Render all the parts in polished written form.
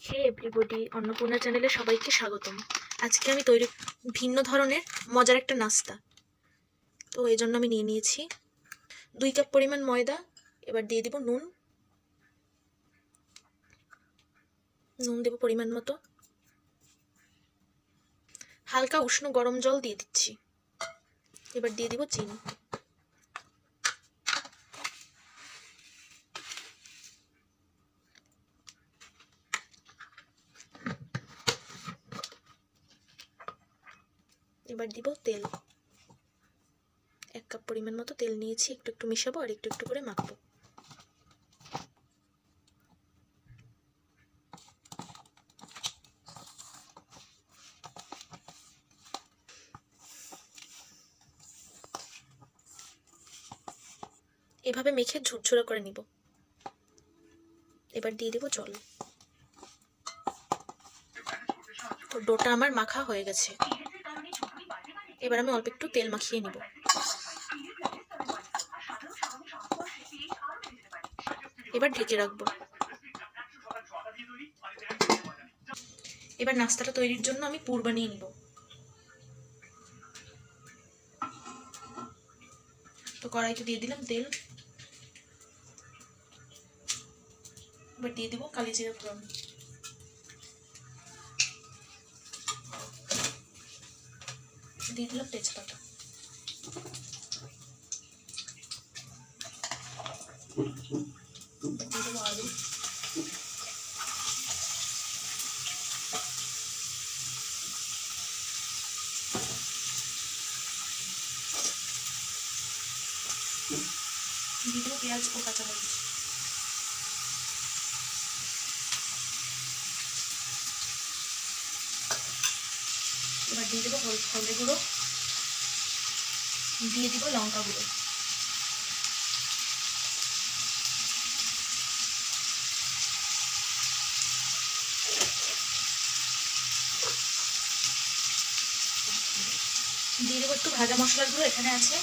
হে everybody, Annapurna চ্যানেলে সবাইকে স্বাগতম। আজকে আমি তৈরি ভিন্ন ধরনের মজার একটা নাস্তা। তো এই জন্য আমি নিয়ে নিয়েছি 2 কাপ পরিমাণ ময়দা। এবার দিয়ে দিব নুন দেব পরিমাণ মতো। হালকা উষ্ণ গরম জল দিয়ে দিচ্ছি। এবার দিয়ে দিব চিনি। এবার দিব তেল। 1 কাপ পরিমাণ মতো তেল নিয়েছি, একটু একটু মিশাবো আর একটু একটু করে মাখবো। এভাবে মেখে ঝুরঝুরে করে নিব। এবার দিয়ে দিব জল। তো ডোটা আমার মাখা হয়ে গেছে। এবার আমি অল্প একটু তেল মাখিয়ে নিব। এবার ঢেকে রাখবো। এবার নাস্তাটা তৈরির জন্য আমি পুর বানিয়ে নিব। তো কড়াইতে দিয়ে দিলাম তেল। এবার দিয়ে দিব কালি জিরা ফোড়ন। দিয়ে দিলাম তেজপাতা। দিয়ে দেবো আলু। দিয়ে দেবো পেঁয়াজ ও কাঁচামরিচ। এবার দিয়ে দেবো হলদে গুঁড়ো। দিয়ে দিব লঙ্কা গুঁড়ো। দিয়ে দেবো একটু ভাজা মশলার গুঁড়ো। এখানে আছে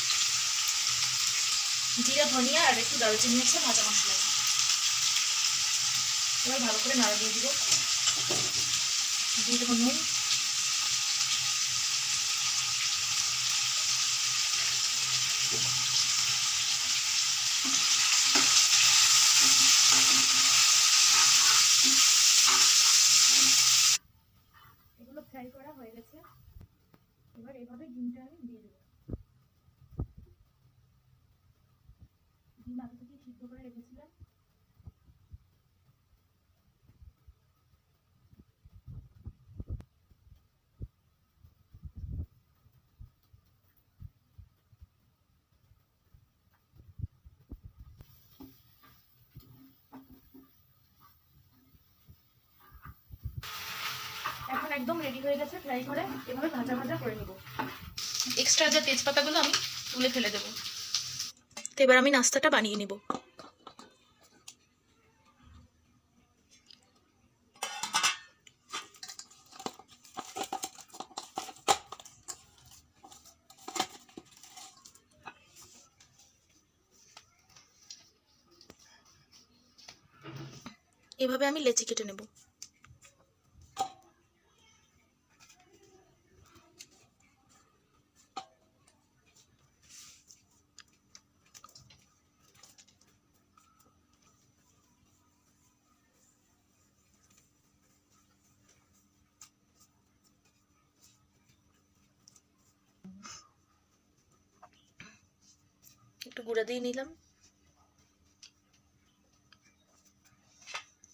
জিরা, ধনিয়া আর একটু দারুচিনি আছে ভাজা মশলা। এবার ভালো করে নাড়া দিয়ে দিব। দিয়ে দেবো নুন। এগুলো ফ্রাই করা হয়ে গেছে। এবার এভাবে ডিমটা আমি দিয়ে দেবো। ডিম আগে থেকে সিদ্ধ করে রেখেছিলাম। এখন একদম রেডি হয়ে গেছে ফ্রাই করে। এভাবে ভাজা ভাজা করে নিব। এক্সট্রা যে তেজপাতাগুলো আমি তুলে ফেলে দেবো। তো এবার আমি নাস্তাটা বানিয়ে নেব। এভাবে আমি লেচি কেটে নেব। একটু গুঁড়া দিয়ে নিলাম।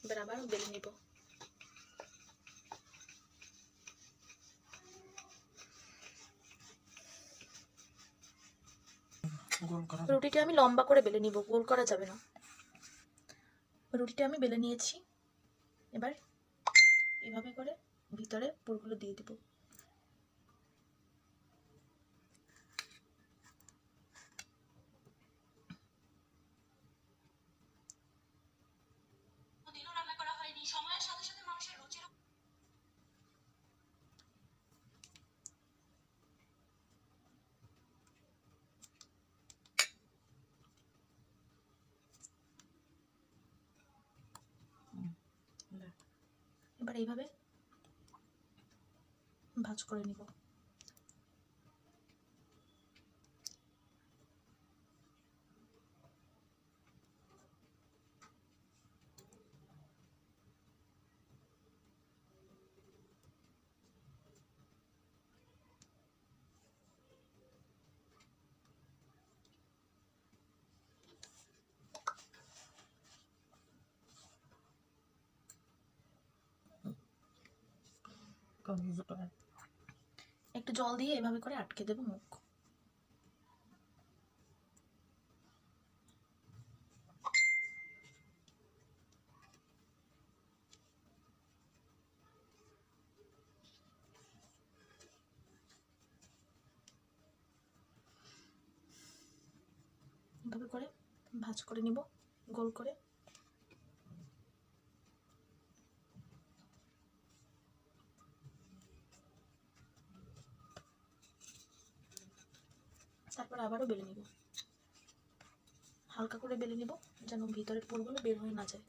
এবার আবার বেলে নিব। রুটিটা আমি লম্বা করে বেলে নিব, গোল করা যাবে না। রুটিটা আমি বেলে নিয়েছি। এবার এভাবে করে ভিতরে পুরগুলো দিয়ে দিব। এবার এইভাবে ভাজ করে নিব। একটু জল দিয়ে এভাবে করে আটকে দেব মুখ। এভাবে করে ভাজ করে নিব গোল করে। তারপর আবারও বেলে নিব, হালকা করে বেলে নিব যেন ভিতরের পুরগুলো বের হয়ে না যায়।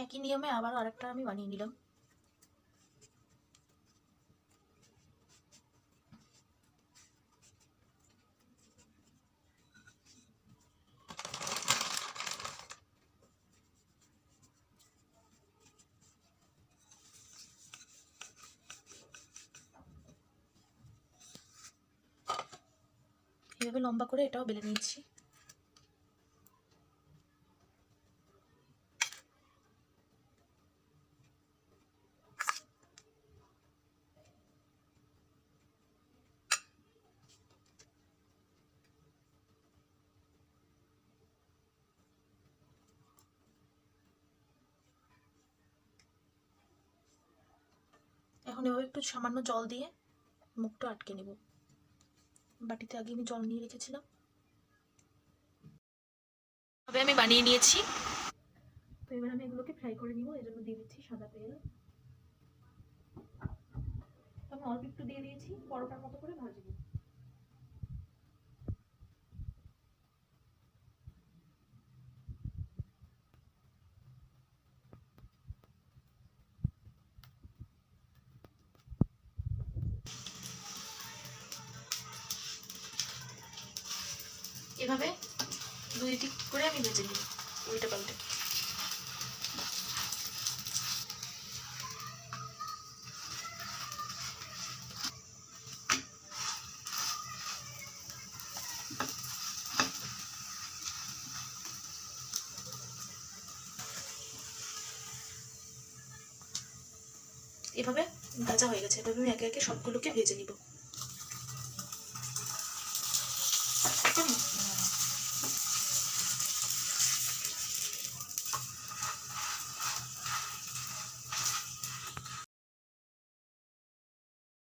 একই নিয়মে আবার আরেকটা আমি বানিয়ে নিলাম। এভাবে লম্বা করে এটাও বেলে নিয়েছি। এখন এভাবে একটু সামান্য জল দিয়ে মুখটা আটকে নেব। বাটিতে আগে আমি জল নিয়ে রেখেছিলাম। তবে আমি বানিয়ে নিয়েছি। তো এবার আমি এগুলোকে ফ্রাই করে নিব। এর জন্য দিয়ে দিচ্ছি সাদা তেল। আমি অল্প একটু দিয়ে দিয়েছি, পরোটার মতো করে ভাজবো। এভাবে দুই দিক করে আমি ভেজে নিব উল্টে পাল্টে। এভাবে ভাজা হয়ে গেছে। এভাবে আমি একে একে সবগুলোকে ভেজে নিব। এখন